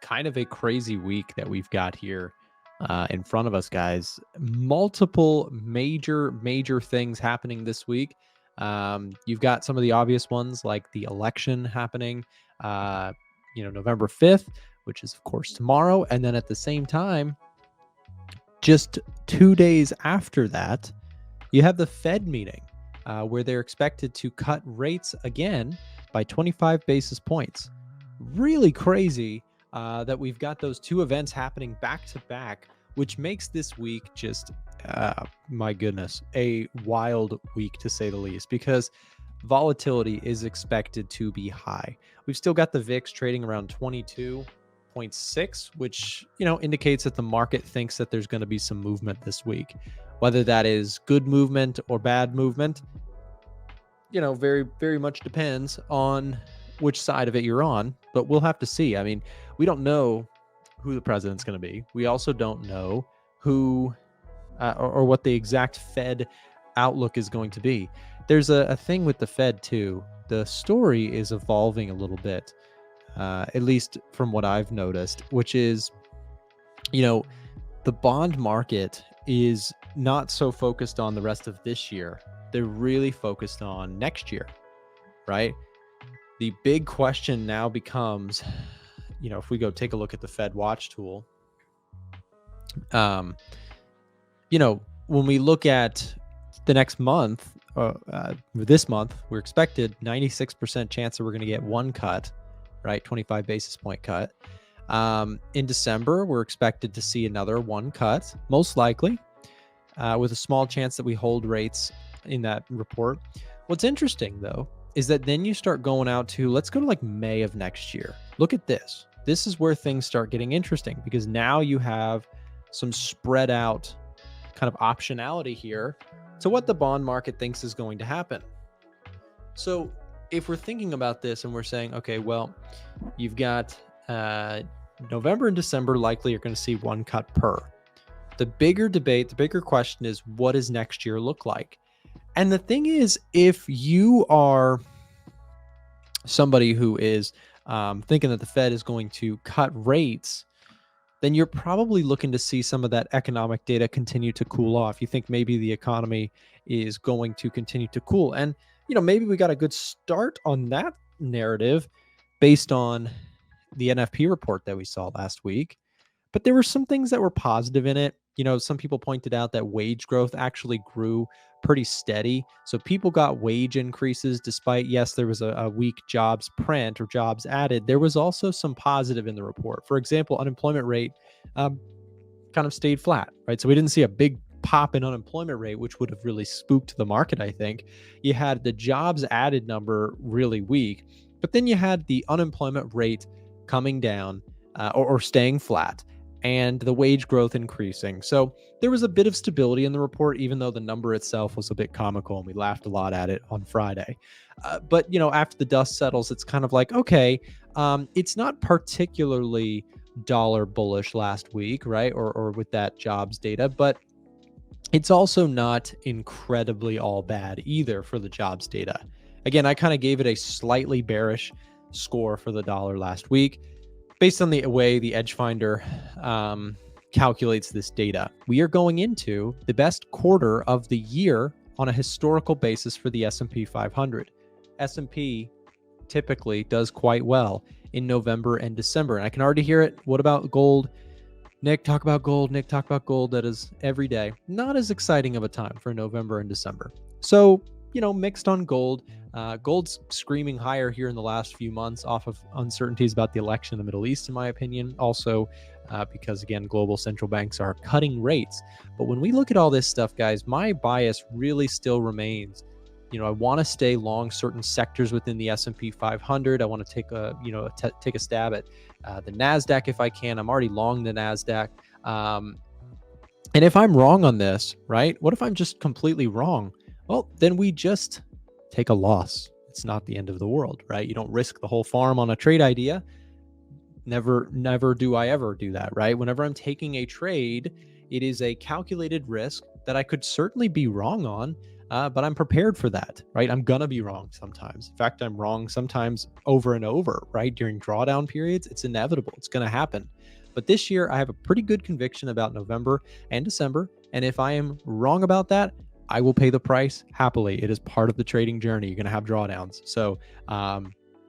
kind of a crazy week that we've got here in front of us, guys. Multiple major things happening this week. You've got some of the obvious ones like the election happening, uh, November 5th, which is, of course, tomorrow. And then at the same time, just 2 days after that, you have the Fed meeting where they're expected to cut rates again by 25 basis points. Really crazy that we've got those two events happening back to back, which makes this week just, my goodness, a wild week to say the least, because volatility is expected to be high. We've still got the VIX trading around 22.6, which, indicates that the market thinks that there's going to be some movement this week. Whether that is good movement or bad movement, very, very much depends on which side of it you're on, but we'll have to see. I mean, we don't know who the president's going to be. We also don't know who or what the exact Fed outlook is going to be. There's a thing with the Fed too. The story is evolving a little bit, at least from what I've noticed, which is, the bond market is not so focused on the rest of this year. They're really focused on next year, right? The big question now becomes, if we go take a look at the Fed Watch tool, when we look at the next month, this month, we're expected 96% chance that we're going to get one cut, right? 25 basis point cut. In December, we're expected to see another one cut, most likely, with a small chance that we hold rates in that report. What's interesting, though, is that then you start going out to, let's go to like May of next year. Look at this. This is where things start getting interesting, because now you have some spread out kind of optionality here to what the bond market thinks is going to happen. So if we're thinking about this and we're saying, okay, well, you've got November and December likely you're going to see one cut per. The bigger debate, the bigger question is, what does next year look like? And the thing is, if you are somebody who is thinking that the Fed is going to cut rates, then you're probably looking to see some of that economic data continue to cool off. You think maybe the economy is going to continue to cool. And, maybe we got a good start on that narrative based on the NFP report that we saw last week. But there were some things that were positive in it. Some people pointed out that wage growth actually grew pretty steady. So people got wage increases despite, yes, there was a weak jobs print or jobs added. There was also some positive in the report. For example, unemployment rate kind of stayed flat, right? So we didn't see a big pop in unemployment rate, which would have really spooked the market, I think. You had the jobs added number really weak, but then you had the unemployment rate coming down or staying flat, and the wage growth increasing. So there was a bit of stability in the report, even though the number itself was a bit comical and we laughed a lot at it on Friday. But, after the dust settles, it's kind of like, okay, it's not particularly dollar bullish last week, right? Or with that jobs data, but it's also not incredibly all bad either for the jobs data. Again, I kind of gave it a slightly bearish score for the dollar last week, based on the way the Edge Finder calculates this data. We are going into the best quarter of the year on a historical basis for the S&P 500. S&P typically does quite well in November and December. And I can already hear it. What about gold? Nick, talk about gold. Nick, talk about gold. That is every day. Not as exciting of a time for November and December. So, mixed on gold. Gold's screaming higher here in the last few months off of uncertainties about the election in the Middle East, in my opinion. Also, because, again, global central banks are cutting rates. But when we look at all this stuff, guys, my bias really still remains. I want to stay long certain sectors within the S&P 500. I want to take a stab at the NASDAQ if I can. I'm already long the NASDAQ. And if I'm wrong on this, right? What if I'm just completely wrong? Well, then we just take a loss. It's not the end of the world, right? You don't risk the whole farm on a trade idea. Never do I ever do that, right? Whenever I'm taking a trade, it is a calculated risk that I could certainly be wrong on. but I'm prepared for that, right? I'm going to be wrong sometimes. In fact, I'm wrong sometimes over and over, right? During drawdown periods, it's inevitable. It's going to happen. But this year, I have a pretty good conviction about November and December. And if I am wrong about that, I will pay the price happily. It is part of the trading journey. You're going to have drawdowns. So,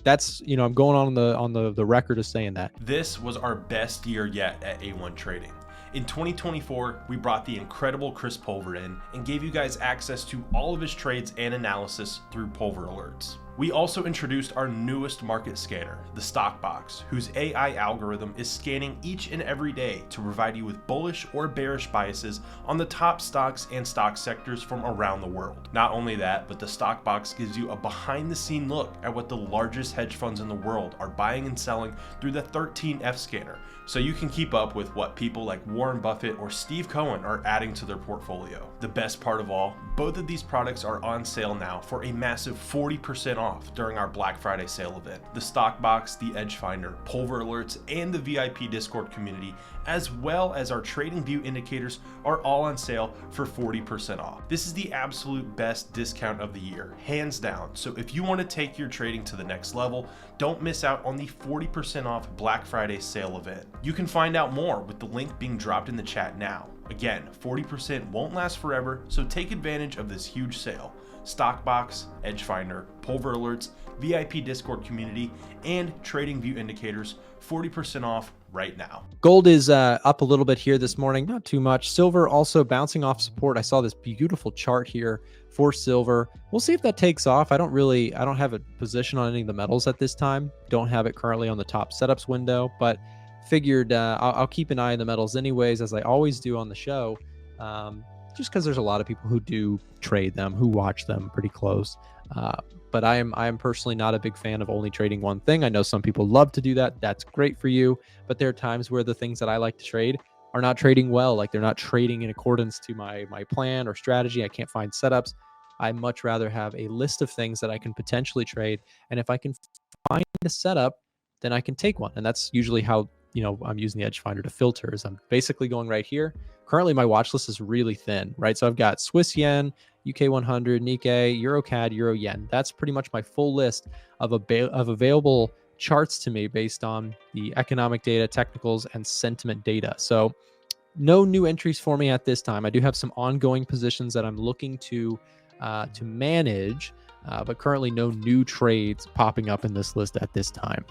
that's, I'm going on the record of saying that. This was our best year yet at A1 Trading. In 2024, we brought the incredible Chris Pulver in and gave you guys access to all of his trades and analysis through Pulver Alerts. We also introduced our newest market scanner, the Stock Box, whose AI algorithm is scanning each and every day to provide you with bullish or bearish biases on the top stocks and stock sectors from around the world. Not only that, but the Stock Box gives you a behind-the-scene look at what the largest hedge funds in the world are buying and selling through the 13F scanner, so you can keep up with what people like Warren Buffett or Steve Cohen are adding to their portfolio. The best part of all, both of these products are on sale now for a massive 40% off during our Black Friday sale event. The Stock Box, the Edge Finder, Pulver Alerts, and the VIP Discord community, as well as our Trading View indicators, are all on sale for 40% off. This is the absolute best discount of the year, hands down. So if you want to take your trading to the next level, don't miss out on the 40% off Black Friday sale event. You can find out more with the link being dropped in the chat now. Again, 40% won't last forever, so take advantage of this huge sale. Stock Box, Edge Finder, Pulver Alerts, VIP Discord community, and Trading View indicators, 40% off right now. Gold is up a little bit here this morning, not too much. Silver also bouncing off support. I saw this beautiful chart here for silver. We'll see if that takes off. I don't have a position on any of the metals at this time. Don't have it currently on the top setups window, but figured I'll keep an eye on the metals anyways, as I always do on the show, just because there's a lot of people who do trade them, who watch them pretty close. But I am personally not a big fan of only trading one thing. I know some people love to do that. That's great for you. But there are times where the things that I like to trade are not trading well. Like they're not trading in accordance to my plan or strategy. I can't find setups. I much rather have a list of things that I can potentially trade. And if I can find a setup, then I can take one. And that's usually how, I'm using the Edge Finder to filter, is I'm basically going right here. Currently, my watch list is really thin, right? So I've got Swiss yen, UK 100, Nikkei, Euro CAD, Euro yen. That's pretty much my full list of available charts to me based on the economic data, technicals, and sentiment data. So no new entries for me at this time. I do have some ongoing positions that I'm looking to manage, but currently no new trades popping up in this list at this time.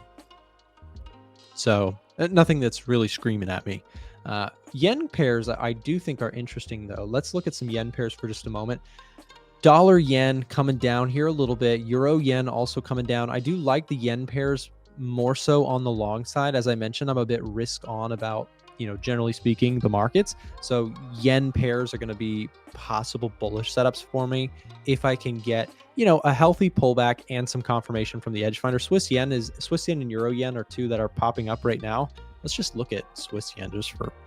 So nothing that's really screaming at me. Yen pairs I do think are interesting though. Let's look at some yen pairs for just a moment. Dollar yen coming down here a little bit. Euro yen also coming down. I do like the yen pairs more so on the long side. As I mentioned, I'm a bit risk on about, generally speaking, the markets. So yen pairs are going to be possible bullish setups for me if I can get, a healthy pullback and some confirmation from the Edge Finder. Swiss yen and Euro yen are two that are popping up right now. Let's just look at Swiss yen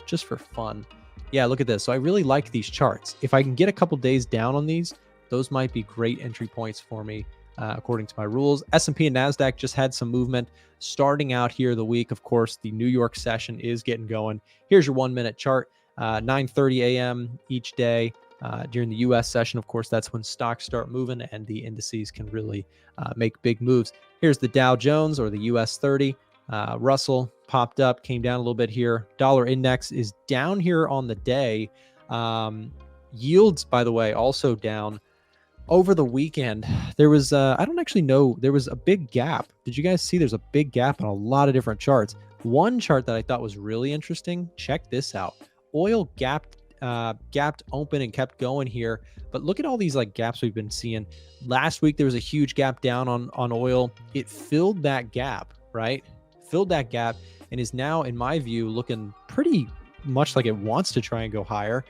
just for fun. Yeah, look at this. So I really like these charts. If I can get a couple days down on these, those might be great entry points for me, according to my rules. S&P and NASDAQ just had some movement starting out here the week. Of course, the New York session is getting going. Here's your 1-minute chart, 9:30 a.m. each day. During the U.S. session, of course, that's when stocks start moving and the indices can really make big moves. Here's the Dow Jones, or the US 30. Russell popped up, came down a little bit here. Dollar index is down here on the day. Yields, by the way, also down. Over the weekend, there was, I don't actually know, there was a big gap. Did you guys see there's a big gap on a lot of different charts? One chart that I thought was really interesting, check this out. Oil gapped open and kept going here, but look at all these like gaps we've been seeing. Last week, there was a huge gap down on oil. It filled that gap, right? Filled that gap and is now, in my view, looking pretty much like it wants to try and go higher.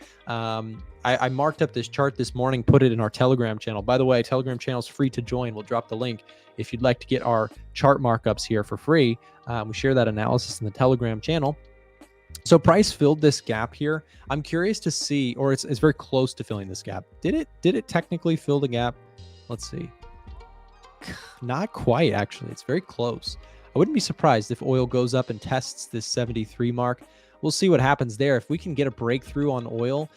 I marked up this chart this morning, put it in our Telegram channel. By the way, Telegram channel is free to join. We'll drop the link if you'd like to get our chart markups here for free. We share that analysis in the Telegram channel. So price filled this gap here. I'm curious to see, or it's very close to filling this gap. Did it technically fill the gap? Let's see. Not quite, actually. It's very close. I wouldn't be surprised if oil goes up and tests this 73 mark. We'll see what happens there. If we can get a breakthrough on oil,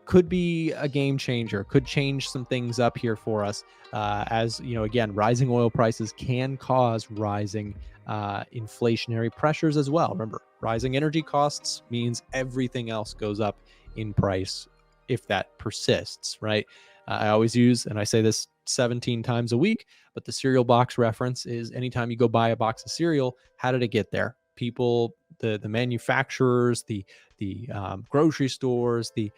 could be a game changer, could change some things up here for us. As you know, again, rising oil prices can cause rising inflationary pressures as well. Remember, rising energy costs means everything else goes up in price if that persists, right? I always use, and I say this 17 times a week, but the cereal box reference is anytime you go buy a box of cereal, how did it get there? People, the manufacturers, the grocery stores, the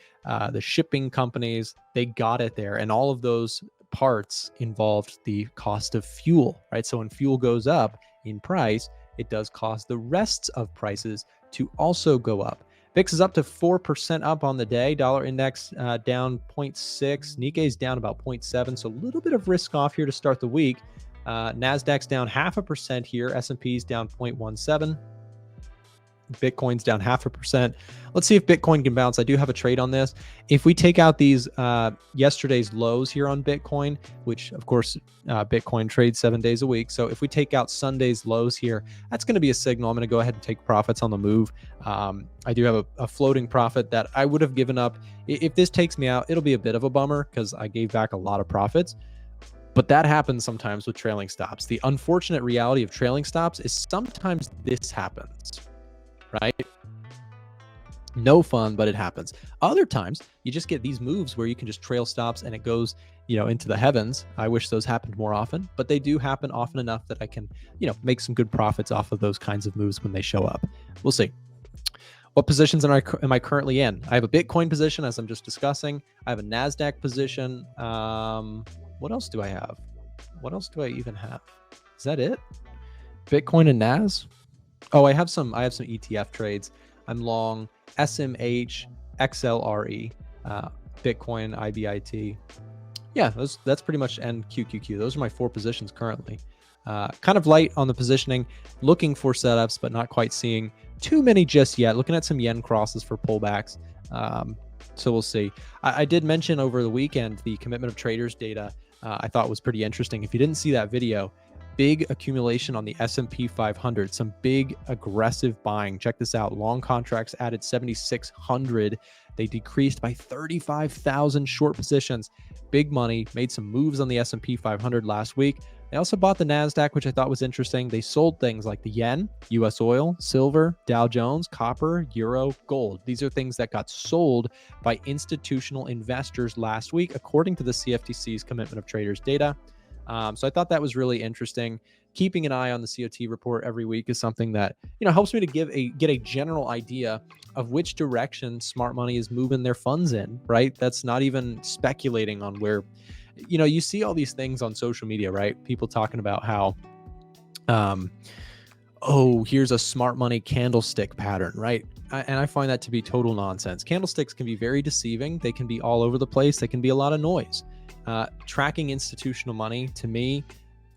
shipping companies, they got it there, and all of those parts involved the cost of fuel, right? So when fuel goes up in price, it does cause the rest of prices to also go up. VIX is up to 4% up on the day. Dollar index down 0.6. Nikkei's down about 0.7. So a little bit of risk off here to start the week. NASDAQ's down 0.5% here. S&P's down 0.17. Bitcoin's down 0.5%. Let's see if Bitcoin can bounce. I do have a trade on this. If we take out these yesterday's lows here on Bitcoin, which of course Bitcoin trades 7 days a week. So if we take out Sunday's lows here, that's going to be a signal. I'm going to go ahead and take profits on the move. I do have a floating profit that I would have given up. If this takes me out, it'll be a bit of a bummer because I gave back a lot of profits. But that happens sometimes with trailing stops. The unfortunate reality of trailing stops is sometimes this happens. Right? No fun, but it happens. Other times you just get these moves where you can just trail stops and it goes, into the heavens. I wish those happened more often, but they do happen often enough that I can, make some good profits off of those kinds of moves when they show up. We'll see. What positions am I currently in? I have a Bitcoin position, as I'm just discussing. I have a NASDAQ position. What else do I have? What else do I even have? Is that it? Bitcoin and NAS? Oh, I have some ETF trades. I'm long SMH, XLRE, Bitcoin, IBIT. Yeah, that's pretty much, and QQQ. Those are my 4 positions currently. Kind of light on the positioning, looking for setups, but not quite seeing too many just yet. Looking at some yen crosses for pullbacks. So we'll see. I did mention over the weekend the commitment of traders data. I thought was pretty interesting. If you didn't see that video, big accumulation on the S&P 500, some big aggressive buying. Check this out. Long contracts added 7,600. They decreased by 35,000 short positions. Big money, made some moves on the S&P 500 last week. They also bought the NASDAQ, which I thought was interesting. They sold things like the yen, US oil, silver, Dow Jones, copper, euro, gold. These are things that got sold by institutional investors last week, according to the CFTC's commitment of traders data. So I thought that was really interesting. Keeping an eye on the COT report every week is something that, helps me to get a general idea of which direction smart money is moving their funds in, right? That's not even speculating on where, you see all these things on social media, right? People talking about how, here's a smart money candlestick pattern, right? And I find that to be total nonsense. Candlesticks can be very deceiving. They can be all over the place. They can be a lot of noise. Tracking institutional money, to me,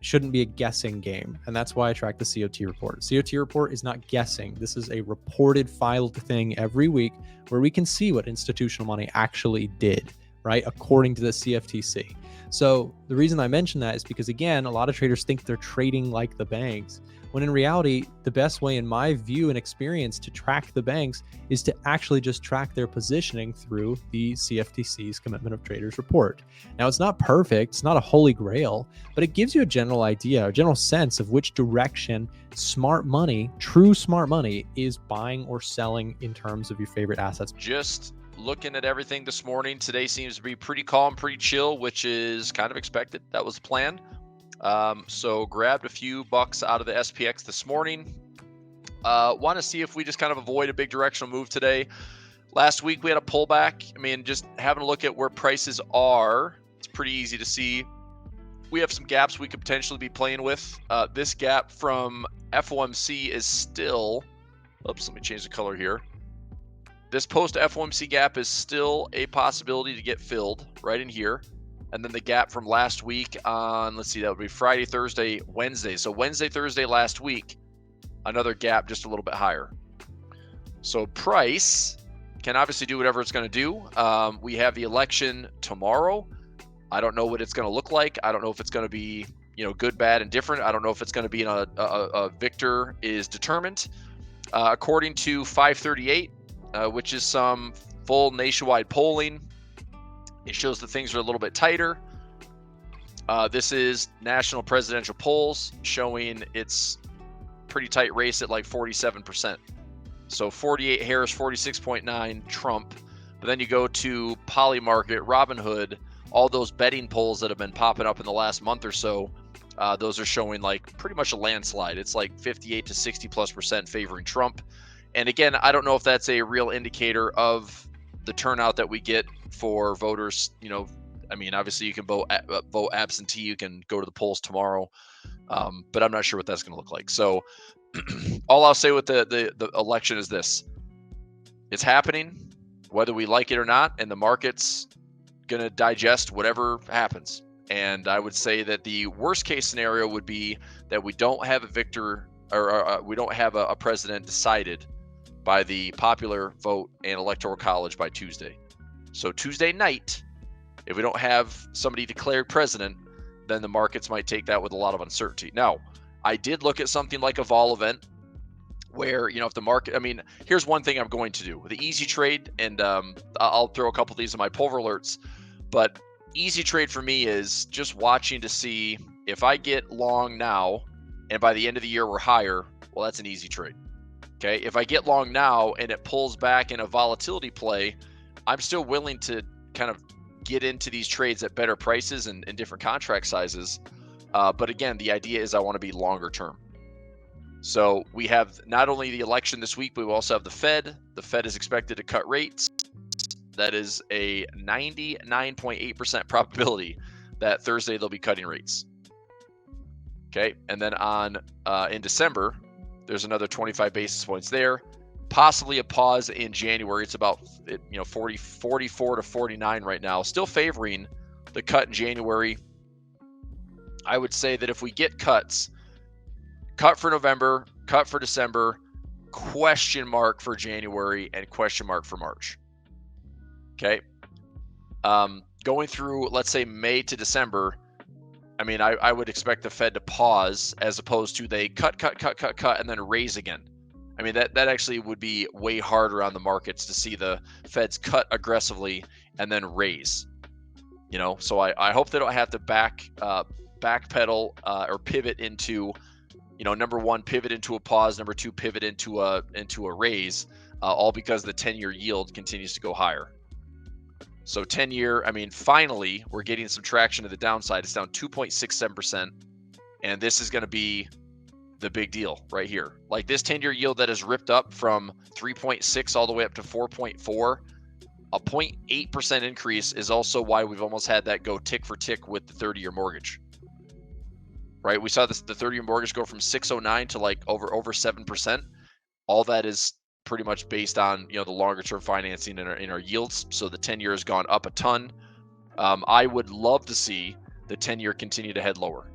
shouldn't be a guessing game. And that's why I track the COT report. COT report is not guessing. This is a reported filed thing every week where we can see what institutional money actually did, right? According to the CFTC. So the reason I mention that is because, again, a lot of traders think they're trading like the banks, when in reality, the best way, in my view and experience, to track the banks is to actually just track their positioning through the CFTC's Commitment of Traders report. Now, it's not perfect, it's not a holy grail, but it gives you a general idea, a general sense of which direction smart money, true smart money, is buying or selling in terms of your favorite assets. Just looking at everything this morning, today seems to be pretty calm, pretty chill, which is kind of expected. That was the plan. So grabbed a few bucks out of the SPX this morning. Want to see if we just kind of avoid a big directional move today. Last week we had a pullback. I mean, just having a look at where prices are, it's pretty easy to see. We have some gaps we could potentially be playing with. This gap from FOMC is still, oops, let me change the color here. This post FOMC gap is still a possibility to get filled right in here. And then the gap from last week on, let's see, that would be Friday, Thursday, Wednesday. So Wednesday, Thursday last week, another gap just a little bit higher. So price can obviously do whatever it's going to do. We have the election tomorrow. I don't know what it's going to look like. I don't know if it's going to be, good, bad, and different. I don't know if it's going to be a victor is determined. According to 538, which is some full nationwide polling, It shows that things are a little bit tighter. This is national presidential polls showing it's pretty tight race at like 47%. So 48 Harris, 46.9 Trump. But then you go to Polymarket, Robinhood, all those betting polls that have been popping up in the last month or so. Those are showing like pretty much a landslide. It's like 58 to 60+% favoring Trump. And again, I don't know if that's a real indicator of the turnout that we get for voters. You know, I mean, obviously you can vote absentee, you can go to the polls tomorrow, but I'm not sure what that's going to look like. So all I'll say with the election is this: it's happening, whether we like it or not, and the market's going to digest whatever happens. And I would say that the worst case scenario would be that we don't have a victor, or we don't have a president decided by the popular vote and electoral college by Tuesday. So Tuesday night, if we don't have somebody declared president, then the markets might take that with a lot of uncertainty. Now, I did look at something like a vol event where, you know, if the market, I mean, here's one thing I'm going to do. The easy trade, and I'll throw a couple of these in my pulver alerts, but easy trade for me is just watching to see if I get long now and by the end of the year we're higher, well, that's an easy trade. Okay, if I get long now and it pulls back in a volatility play, I'm still willing to kind of get into these trades at better prices and different contract sizes. But again, the idea is I want to be longer term. So we have not only the election this week, but we also have the Fed. The Fed is expected to cut rates. That is a 99.8% probability that Thursday they'll be cutting rates. Okay, and then on in December, there's another 25 basis points there. Possibly a pause in January. It's about 44 to 49 right now. Still favoring the cut in January. I would say that if we get cuts, cut for November, cut for December, question mark for January, and question mark for March. Okay. Going through, let's say, May to December, I mean, I would expect the Fed to pause as opposed to they cut, and then raise again. I mean, that actually would be way harder on the markets to see the Feds cut aggressively and then raise. You know, so I hope they don't have to backpedal or pivot into, you know, number one, pivot into a pause, number two, pivot into a raise, all because the 10-year yield continues to go higher. So 10-year, I mean, finally, we're getting some traction to the downside. It's down 2.67%. And this is going to be the big deal right here. Like this 10-year yield that has ripped up from 3.6 all the way up to 4.4, a 0.8% increase is also why we've almost had that go tick for tick with the 30-year mortgage. Right? We saw the 30-year mortgage go from 609 to like over 7%. All that is pretty much based on, you know, the longer term financing in our yields. So the 10-year has gone up a ton. I would love to see the 10-year continue to head lower.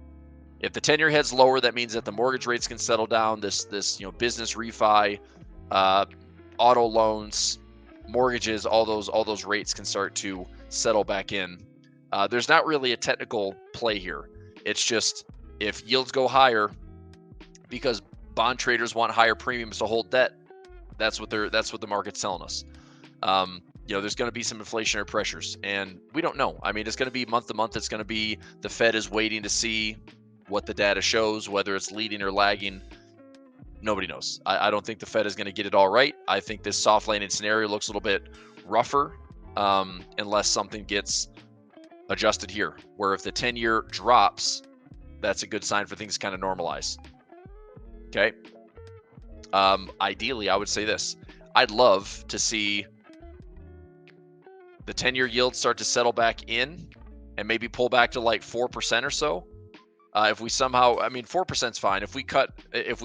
If the 10-year heads lower, that means that the mortgage rates can settle down. This you know, business refi, auto loans, mortgages, all those rates can start to settle back in. There's not really a technical play here. It's just if yields go higher because bond traders want higher premiums to hold debt, that's what the market's telling us. You know, there's going to be some inflationary pressures, and we don't know. I mean, it's going to be month to month. It's going to be the Fed is waiting to see what the data shows, whether it's leading or lagging. Nobody knows. I don't think the Fed is going to get it all right. I think this soft landing scenario looks a little bit rougher unless something gets adjusted here, where if the 10-year drops, that's a good sign for things to kind of normalize. Okay. Ideally, I would say this. I'd love to see the 10-year yield start to settle back in and maybe pull back to like 4% or so. If we somehow, I mean, 4% is fine. If we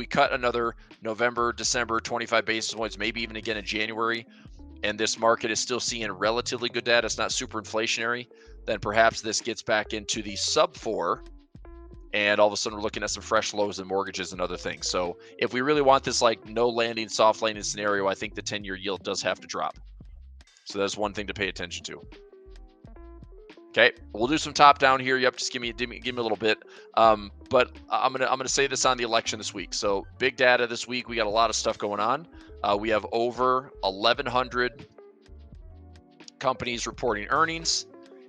cut another November, December, 25 basis points, maybe even again in January, and this market is still seeing relatively good data, it's not super inflationary, then perhaps this gets back into the sub 4, and all of a sudden we're looking at some fresh lows in mortgages and other things. So if we really want this like no landing, soft landing scenario, I think the 10-year yield does have to drop. So that's one thing to pay attention to. Okay, we'll do some top down here. Yep, just give me a little bit. But I'm gonna say this on the election this week. So big data this week. We got a lot of stuff going on. We have over 1,100 companies reporting earnings.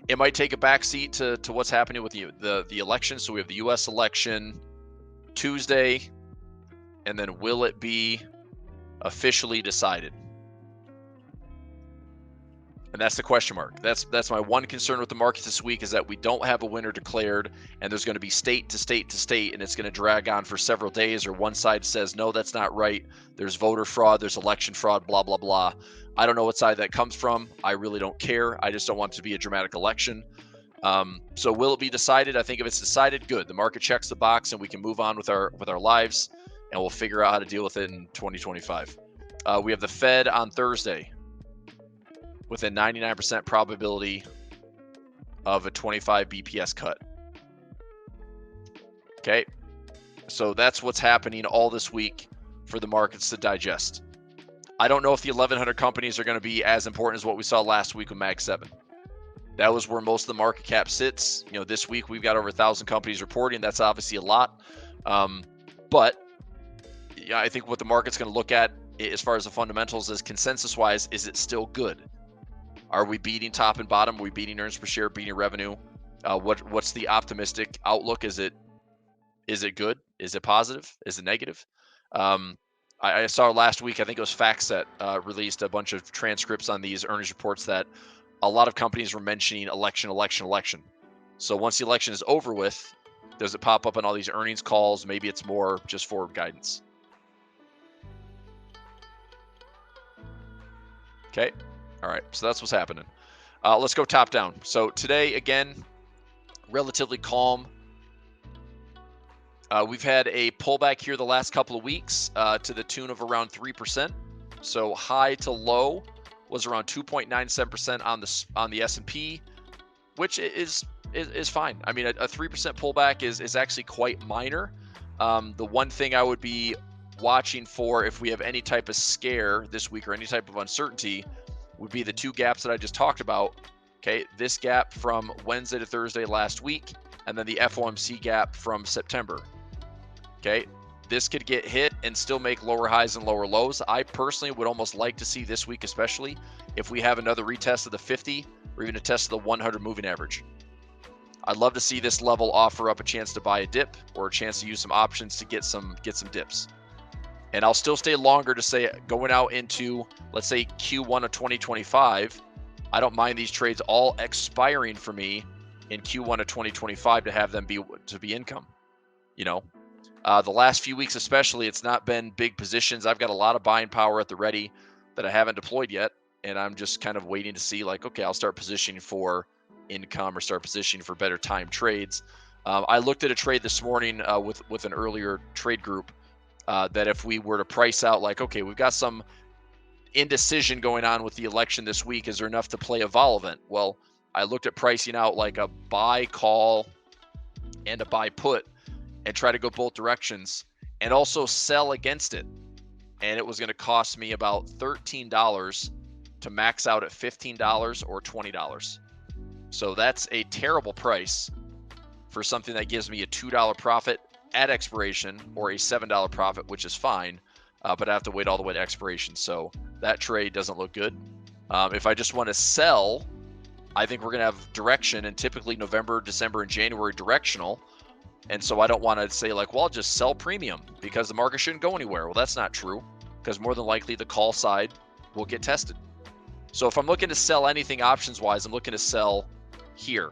It might take a backseat to what's happening with the election. So we have the U.S. election Tuesday, and then will it be officially decided? And that's the question mark. That's my one concern with the market this week, is that we don't have a winner declared, and there's going to be state to state to state, and it's going to drag on for several days, or one side says, no, that's not right. There's voter fraud, there's election fraud, blah, blah, blah. I don't know what side that comes from. I really don't care. I just don't want it to be a dramatic election. So will it be decided? I think if it's decided, good. The market checks the box and we can move on with our lives, and we'll figure out how to deal with it in 2025. We have the Fed on Thursday with a 99% probability of a 25 BPS cut. Okay, so that's what's happening all this week for the markets to digest. I don't know if the 1,100 companies are going to be as important as what we saw last week with Mag 7. That was where most of the market cap sits. You know, this week we've got over 1,000 companies reporting. That's obviously a lot. But yeah, I think what the market's going to look at as far as the fundamentals is, consensus-wise, is it still good? Are we beating top and bottom? Are we beating earnings per share, beating revenue? What's the optimistic outlook? Is it good? Is it positive? Is it negative? I saw last week, I think it was FactSet released a bunch of transcripts on these earnings reports that a lot of companies were mentioning election. So once the election is over with, does it pop up on all these earnings calls? Maybe it's more just forward guidance. Okay. All right, so that's what's happening. Let's go top down. So today, again, relatively calm. We've had a pullback here the last couple of weeks to the tune of around 3%. So high to low was around 2.97% on the S&P, which is fine. I mean, a 3% pullback is actually quite minor. The one thing I would be watching for if we have any type of scare this week or any type of uncertainty would be the two gaps that I just talked about. Okay, this gap from Wednesday to Thursday last week, and then the FOMC gap from September. Okay, this could get hit and still make lower highs and lower lows. I personally would almost like to see this week, especially if we have another retest of the 50 or even a test of the 100 moving average. I'd love to see this level offer up a chance to buy a dip or a chance to use some options to get some dips. And I'll still stay longer to say going out into, let's say, Q1 of 2025. I don't mind these trades all expiring for me in Q1 of 2025 to have them be income. You know, the last few weeks especially, it's not been big positions. I've got a lot of buying power at the ready that I haven't deployed yet, and I'm just kind of waiting to see, like, okay, I'll start positioning for income or start positioning for better time trades. I looked at a trade this morning with an earlier trade group. That if we were to price out, like, okay, we've got some indecision going on with the election this week, is there enough to play a vol event? Well, I looked at pricing out like a buy call and a buy put and try to go both directions and also sell against it. And it was going to cost me about $13 to max out at $15 or $20. So that's a terrible price for something that gives me a $2 profit at expiration or a $7 profit, which is fine, but I have to wait all the way to expiration. So that trade doesn't look good. If I just want to sell, I think we're going to have direction, and typically November, December, and January directional. And so I don't want to say, like, well, I'll just sell premium because the market shouldn't go anywhere. Well, that's not true, because more than likely the call side will get tested. So if I'm looking to sell anything options wise, I'm looking to sell here,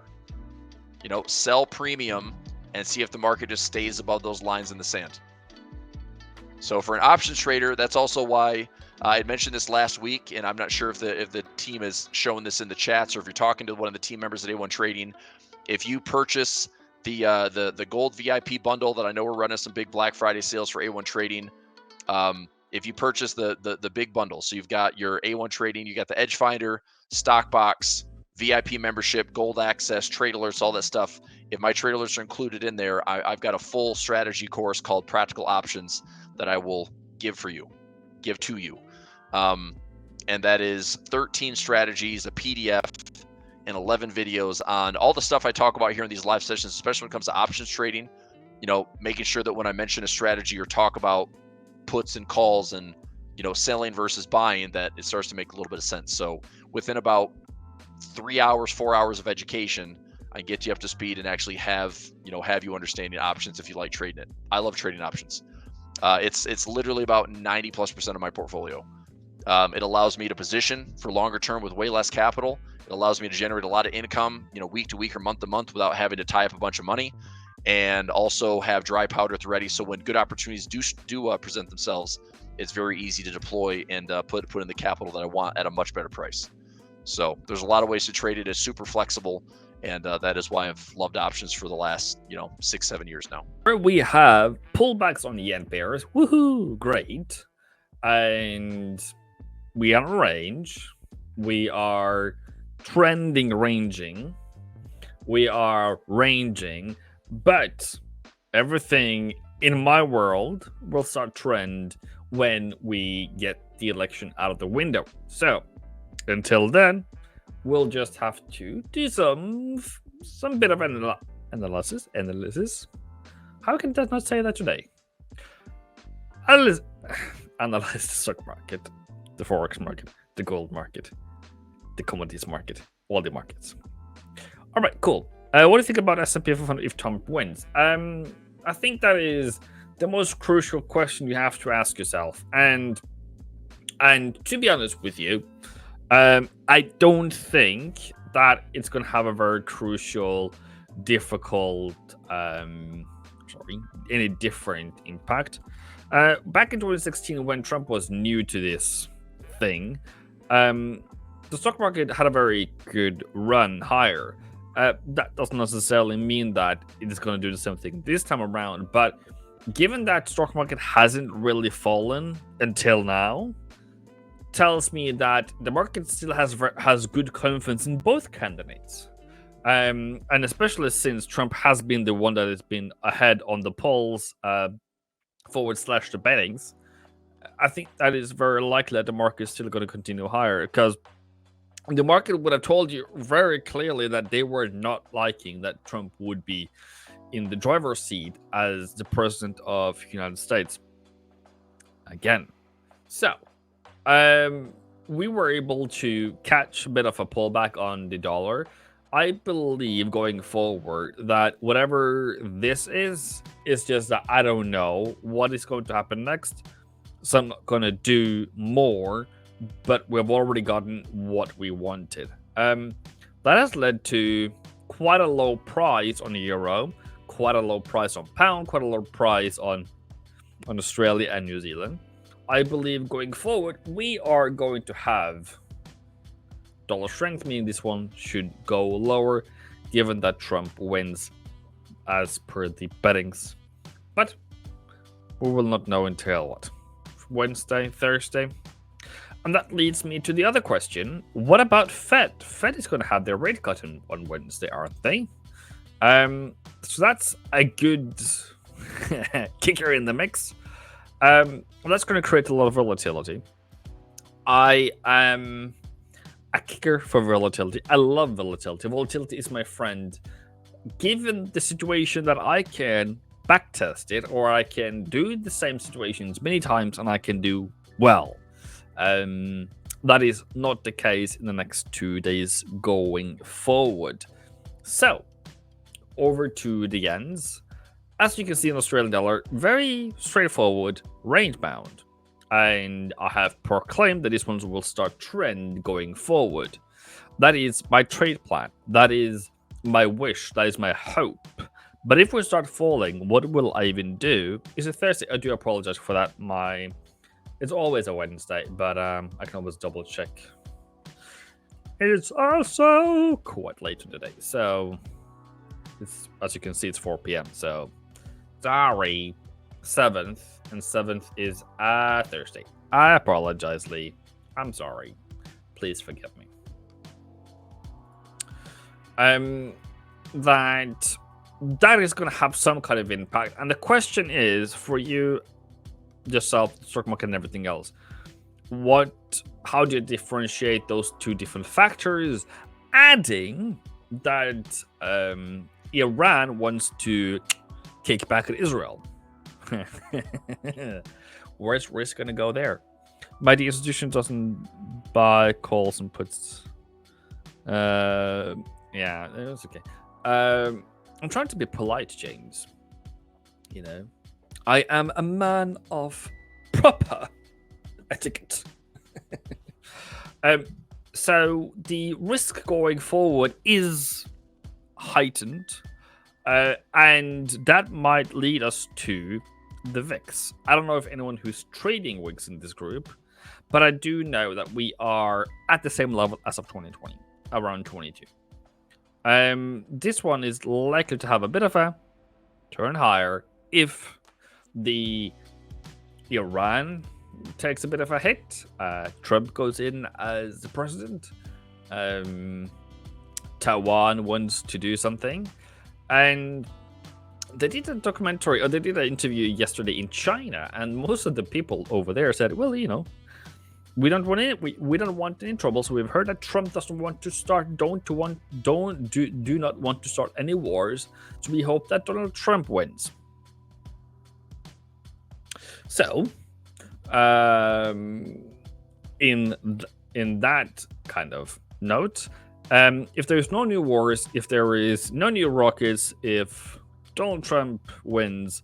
you know, sell premium and see if the market just stays above those lines in the sand. So for an options trader, that's also why I had mentioned this last week, and I'm not sure if the team has shown this in the chats, or if you're talking to one of the team members at A1 Trading, if you purchase the gold VIP bundle that I know we're running some big Black Friday sales for A1 Trading, if you purchase the big bundle, so you've got your A1 Trading, you got the Edge Finder, Stock Box, VIP membership, gold access, trade alerts, all that stuff. If my trade alerts are included in there, I've got a full strategy course called Practical Options that I will give to you. And that is 13 strategies, a PDF, and 11 videos on all the stuff I talk about here in these live sessions, especially when it comes to options trading. You know, making sure that when I mention a strategy or talk about puts and calls and, you know, selling versus buying, that it starts to make a little bit of sense. So within about 3 hours, 4 hours of education. I can get you up to speed and actually have you understanding options if you like trading it. I love trading options. It's literally about 90+% of my portfolio. It allows me to position for longer term with way less capital. It allows me to generate a lot of income, week to week or month to month without having to tie up a bunch of money, and also have dry powder at the ready. So when good opportunities do present themselves, it's very easy to deploy and put in the capital that I want at a much better price. So there's a lot of ways to trade it. It's super flexible. And that is why I've loved options for the last, 6-7 years now. We have pullbacks on the yen pairs. Woohoo! Great. And we are in range. We are trending ranging. We are ranging. But everything in my world will start trend when we get the election out of the window. So until then, we'll just have to do some bit of analysis. How can I not say that today? Analyze the stock market, the Forex market, the gold market, the commodities market, all the markets. All right, cool. What do you think about S&P 500 if Trump wins? I think that is the most crucial question you have to ask yourself. And to be honest with you, I don't think that it's going to have a very crucial, difficult, any different impact. Back in 2016, when Trump was new to this thing, the stock market had a very good run higher. That doesn't necessarily mean that it is going to do the same thing this time around, but given that stock market hasn't really fallen until now, tells me that the market still has good confidence in both candidates, and especially since Trump has been the one that has been ahead on the polls / the bettings. I think that is very likely that the market is still going to continue higher, because the market would have told you very clearly that they were not liking that Trump would be in the driver's seat as the president of the United States again. So we were able to catch a bit of a pullback on the dollar. I believe going forward that whatever this is just that I don't know what is going to happen next. So I'm not going to do more, but we've already gotten what we wanted. That has led to quite a low price on the euro, quite a low price on pound, quite a low price on Australia and New Zealand. I believe going forward, we are going to have dollar strength, meaning this one should go lower, given that Trump wins as per the bettings. But we will not know until what? Wednesday, Thursday? And that leads me to the other question. What about Fed? Fed is going to have their rate cut on Wednesday, aren't they? So that's a good kicker in the mix. That's going to create a lot of volatility. I am a kicker for volatility. I love volatility. Volatility is my friend. Given the situation that I can backtest it, or I can do the same situations many times and I can do well. That is not the case in the next 2 days going forward. So, over to the yens. As you can see in Australian dollar, very straightforward, range bound. And I have proclaimed that these ones will start trend going forward. That is my trade plan. That is my wish. That is my hope. But if we start falling, what will I even do? Is it Thursday? I do apologize for that. It's always a Wednesday, but I can always double check. It's also quite late in the day, so as you can see, it's 4 p.m. So sorry, 7th, and 7th is Thursday. I apologize, Lee. I'm sorry. Please forgive me. That is going to have some kind of impact, and the question is for you yourself, the stock market and everything else, how do you differentiate those two different factors, adding that Iran wants to kick back at Israel? Where's risk going to go there? My institution doesn't buy calls and puts. Yeah, it's okay. I'm trying to be polite, James. You know, I am a man of proper etiquette. So the risk going forward is heightened, and that might lead us to the VIX. I don't know if anyone who's trading WIGs in this group, but I do know that we are at the same level as of 2020, around 22. This one is likely to have a bit of a turn higher if the Iran takes a bit of a hit. Trump goes in as the president. Taiwan wants to do something, and they did a documentary, or they did an interview yesterday in China, and most of the people over there said, well, you know, we don't want any, we don't want any trouble. So we've heard that Trump doesn't want to start, do not want to start any wars. So we hope that Donald Trump wins. So, in that kind of note, if there's no new wars, if there is no new rockets, if Donald Trump wins,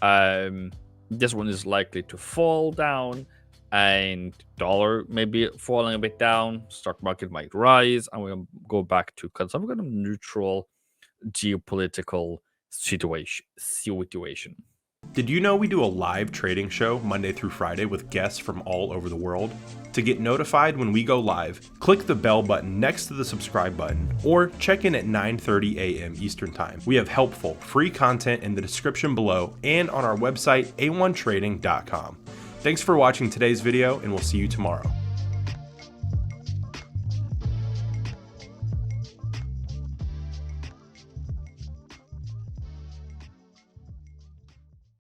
this one is likely to fall down, and dollar maybe falling a bit down. Stock market might rise, and we'll go back to some kind of neutral geopolitical situation. Did you know we do a live trading show Monday through Friday with guests from all over the world? To get notified when we go live, click the bell button next to the subscribe button, or check in at 9:30 a.m. Eastern Time. We have helpful, free content in the description below and on our website, a1trading.com. Thanks for watching today's video, and we'll see you tomorrow.